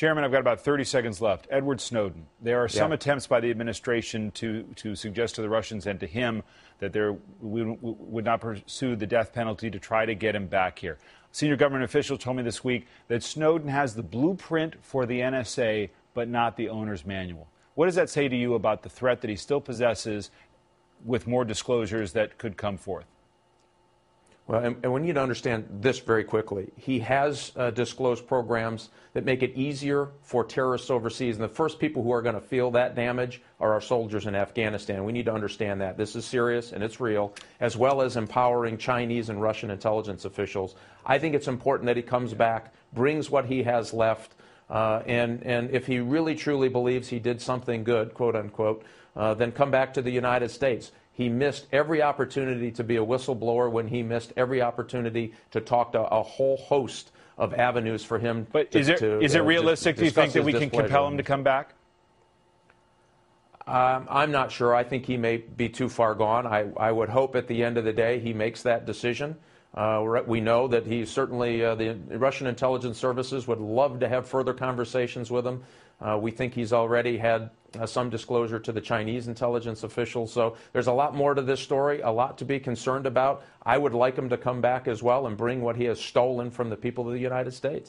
Chairman, I've got about 30 seconds left. Edward Snowden. There are some Yeah. attempts by the administration to suggest to the Russians and to him that we would not pursue the death penalty to try to get him back here. A senior government official told me this week that Snowden has the blueprint for the NSA, but not the owner's manual. What does that say to you about the threat that he still possesses with more disclosures that could come forth? Well, and we need to understand this very quickly. He has disclosed programs that make it easier for terrorists overseas, and the first people who are going to feel that damage are our soldiers in Afghanistan. We need to understand that. This is serious and it's real, as well as empowering Chinese and Russian intelligence officials. I think it's important that he comes back, brings what he has left, and if he really truly believes he did something good, quote unquote, then come back to the United States. He missed every opportunity to be a whistleblower when he missed every opportunity to talk to a whole host of avenues for him. But is it realistic, do you think, that we can compel him to come back? I'm not sure. I think he may be too far gone. I would hope at the end of the day he makes that decision. We know that he certainly, the Russian intelligence services would love to have further conversations with him. We think he's already had some disclosure to the Chinese intelligence officials. So there's a lot more to this story, a lot to be concerned about. I would like him to come back as well and bring what he has stolen from the people of the United States.